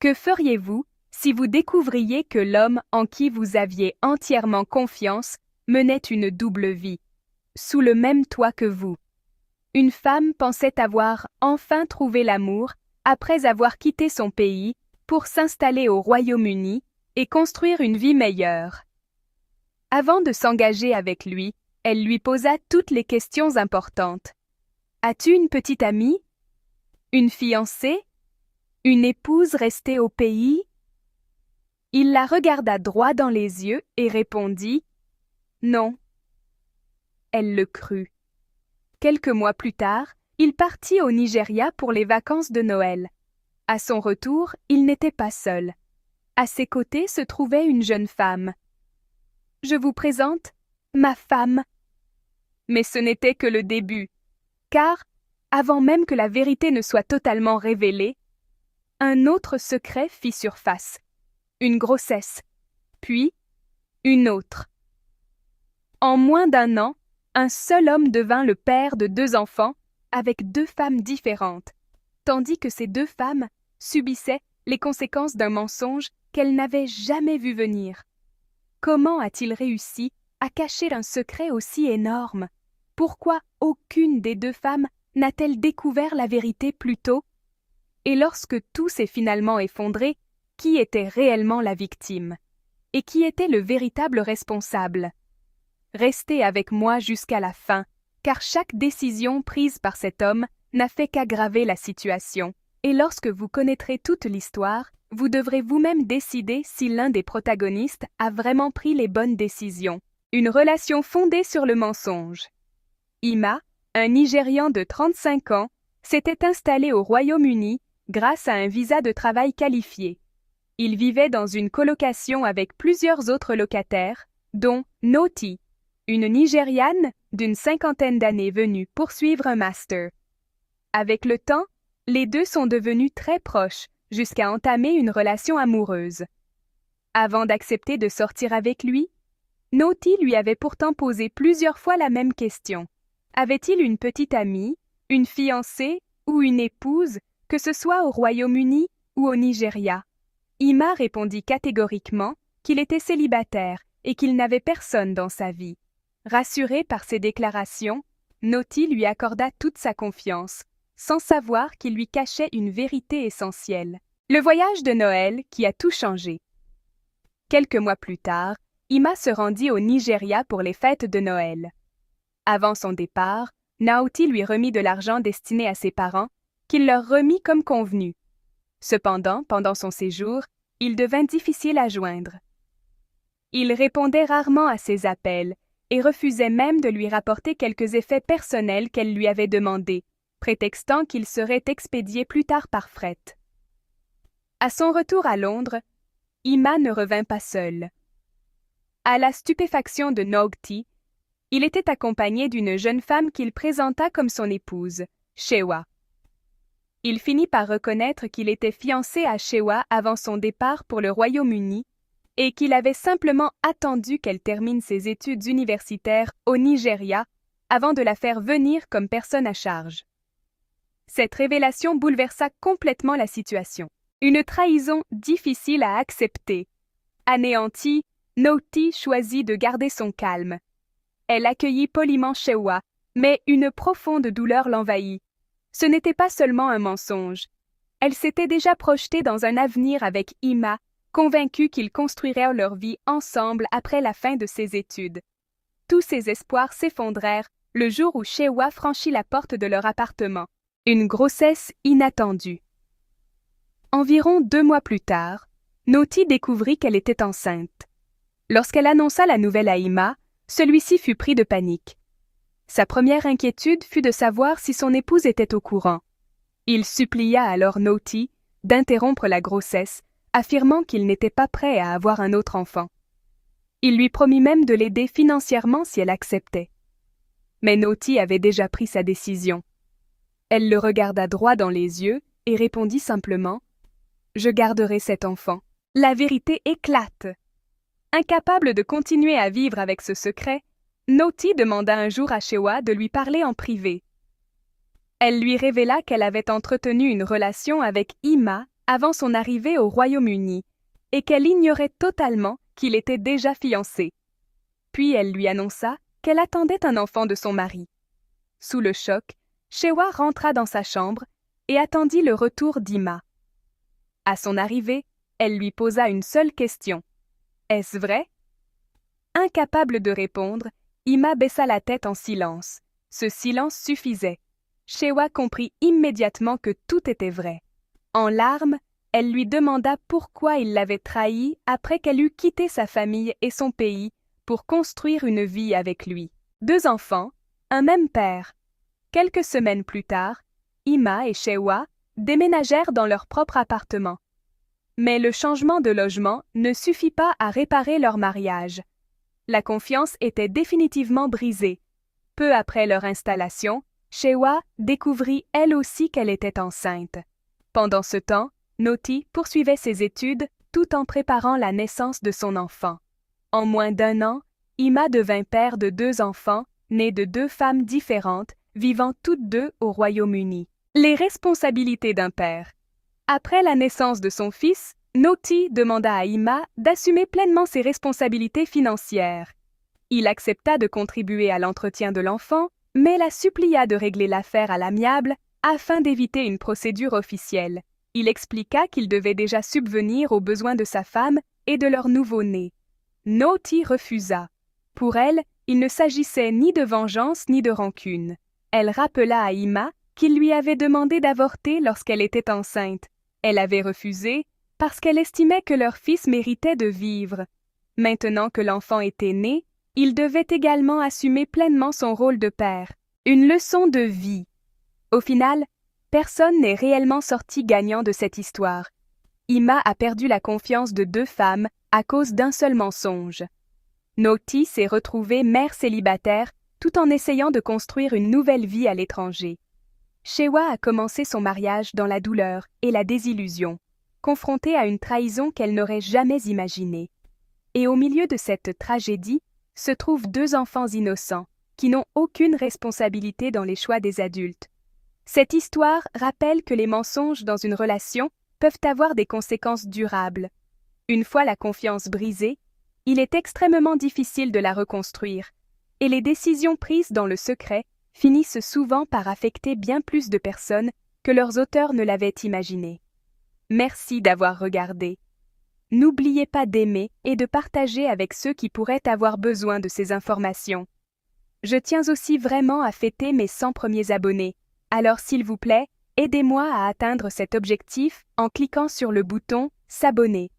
Que feriez-vous si vous découvriez que l'homme en qui vous aviez entièrement confiance menait une double vie, sous le même toit que vous? Une femme pensait avoir enfin trouvé l'amour après avoir quitté son pays pour s'installer au Royaume-Uni et construire une vie meilleure. Avant de s'engager avec lui, elle lui posa toutes les questions importantes. As-tu une petite amie? Une fiancée? Une épouse restée au pays? Il la regarda droit dans les yeux et répondit « Non ». Elle le crut. Quelques mois plus tard, il partit au Nigeria pour les vacances de Noël. À son retour, il n'était pas seul. À ses côtés se trouvait une jeune femme. « Je vous présente ma femme ». Mais ce n'était que le début, car, avant même que la vérité ne soit totalement révélée, un autre secret fit surface. Une grossesse, puis une autre. En moins d'un an, un seul homme devint le père de 2 enfants avec 2 femmes différentes, tandis que ces 2 femmes subissaient les conséquences d'un mensonge qu'elles n'avaient jamais vu venir. Comment a-t-il réussi à cacher un secret aussi énorme? Pourquoi aucune des 2 femmes n'a-t-elle découvert la vérité plus tôt? Et lorsque tout s'est finalement effondré, qui était réellement la victime? Et qui était le véritable responsable? Restez avec moi jusqu'à la fin, car chaque décision prise par cet homme n'a fait qu'aggraver la situation. Et lorsque vous connaîtrez toute l'histoire, vous devrez vous-même décider si l'un des protagonistes a vraiment pris les bonnes décisions. Une relation fondée sur le mensonge. Ima, un Nigérian de 35 ans, s'était installé au Royaume-Uni grâce à un visa de travail qualifié. Il vivait dans une colocation avec plusieurs autres locataires, dont Noti, une Nigériane d'une 50aine d'années venue poursuivre un master. Avec le temps, les 2 sont devenus très proches jusqu'à entamer une relation amoureuse. Avant d'accepter de sortir avec lui, Noti lui avait pourtant posé plusieurs fois la même question. Avait-il une petite amie, une fiancée ou une épouse, que ce soit au Royaume-Uni ou au Nigeria? Ima répondit catégoriquement qu'il était célibataire et qu'il n'avait personne dans sa vie. Rassuré par ces déclarations, Noti lui accorda toute sa confiance, sans savoir qu'il lui cachait une vérité essentielle. Le voyage de Noël qui a tout changé. Quelques mois plus tard, Ima se rendit au Nigeria pour les fêtes de Noël. Avant son départ, Naoti lui remit de l'argent destiné à ses parents, qu'il leur remit comme convenu. Cependant, pendant son séjour, il devint difficile à joindre. Il répondait rarement à ses appels et refusait même de lui rapporter quelques effets personnels qu'elle lui avait demandés, prétextant qu'il serait expédié plus tard par fret. À son retour à Londres, Ima ne revint pas seul. À la stupéfaction de Nogti, il était accompagné d'une jeune femme qu'il présenta comme son épouse, Shewa. Il finit par reconnaître qu'il était fiancé à Shewa avant son départ pour le Royaume-Uni et qu'il avait simplement attendu qu'elle termine ses études universitaires au Nigeria avant de la faire venir comme personne à charge. Cette révélation bouleversa complètement la situation. Une trahison difficile à accepter. Anéantie, Noti choisit de garder son calme. Elle accueillit poliment Shewa, mais une profonde douleur l'envahit. Ce n'était pas seulement un mensonge. Elle s'était déjà projetée dans un avenir avec Ima, convaincue qu'ils construiraient leur vie ensemble après la fin de ses études. Tous ses espoirs s'effondrèrent le jour où Shewa franchit la porte de leur appartement. Une grossesse inattendue. Environ 2 mois plus tard, Noti découvrit qu'elle était enceinte. Lorsqu'elle annonça la nouvelle à Ima, celui-ci fut pris de panique. Sa première inquiétude fut de savoir si son épouse était au courant. Il supplia alors Noti d'interrompre la grossesse, affirmant qu'il n'était pas prêt à avoir un autre enfant. Il lui promit même de l'aider financièrement si elle acceptait. Mais Noti avait déjà pris sa décision. Elle le regarda droit dans les yeux et répondit simplement « Je garderai cet enfant ». La vérité éclate. Incapable de continuer à vivre avec ce secret, Noti demanda un jour à Shewa de lui parler en privé. Elle lui révéla qu'elle avait entretenu une relation avec Ima avant son arrivée au Royaume-Uni et qu'elle ignorait totalement qu'il était déjà fiancé. Puis elle lui annonça qu'elle attendait un enfant de son mari. Sous le choc, Shewa rentra dans sa chambre et attendit le retour d'Ima. À son arrivée, elle lui posa une seule question. « Est-ce vrai ?» Incapable de répondre, Ima baissa la tête en silence. Ce silence suffisait. Shewa comprit immédiatement que tout était vrai. En larmes, elle lui demanda pourquoi il l'avait trahie après qu'elle eut quitté sa famille et son pays pour construire une vie avec lui. 2 enfants, un même père. Quelques semaines plus tard, Ima et Shewa déménagèrent dans leur propre appartement. Mais le changement de logement ne suffit pas à réparer leur mariage. La confiance était définitivement brisée. Peu après leur installation, Shewa découvrit elle aussi qu'elle était enceinte. Pendant ce temps, Noti poursuivait ses études tout en préparant la naissance de son enfant. En moins d'1 an, Ima devint père de 2 enfants, nés de 2 femmes différentes, vivant toutes 2 au Royaume-Uni. Les responsabilités d'un père. Après la naissance de son fils, Noti demanda à Ima d'assumer pleinement ses responsabilités financières. Il accepta de contribuer à l'entretien de l'enfant, mais la supplia de régler l'affaire à l'amiable afin d'éviter une procédure officielle. Il expliqua qu'il devait déjà subvenir aux besoins de sa femme et de leur nouveau-né. Noti refusa. Pour elle, il ne s'agissait ni de vengeance ni de rancune. Elle rappela à Ima qu'il lui avait demandé d'avorter lorsqu'elle était enceinte. Elle avait refusé parce qu'elle estimait que leur fils méritait de vivre. Maintenant que l'enfant était né, il devait également assumer pleinement son rôle de père. Une leçon de vie. Au final, personne n'est réellement sorti gagnant de cette histoire. Ima a perdu la confiance de 2 femmes à cause d'un seul mensonge. Noti s'est retrouvée mère célibataire tout en essayant de construire une nouvelle vie à l'étranger. Shewa a commencé son mariage dans la douleur et la désillusion, confrontée à une trahison qu'elle n'aurait jamais imaginée. Et au milieu de cette tragédie se trouvent 2 enfants innocents, qui n'ont aucune responsabilité dans les choix des adultes. Cette histoire rappelle que les mensonges dans une relation peuvent avoir des conséquences durables. Une fois la confiance brisée, il est extrêmement difficile de la reconstruire, et les décisions prises dans le secret finissent souvent par affecter bien plus de personnes que leurs auteurs ne l'avaient imaginé. Merci d'avoir regardé. N'oubliez pas d'aimer et de partager avec ceux qui pourraient avoir besoin de ces informations. Je tiens aussi vraiment à fêter mes 100 premiers abonnés, alors s'il vous plaît, aidez-moi à atteindre cet objectif en cliquant sur le bouton « S'abonner ».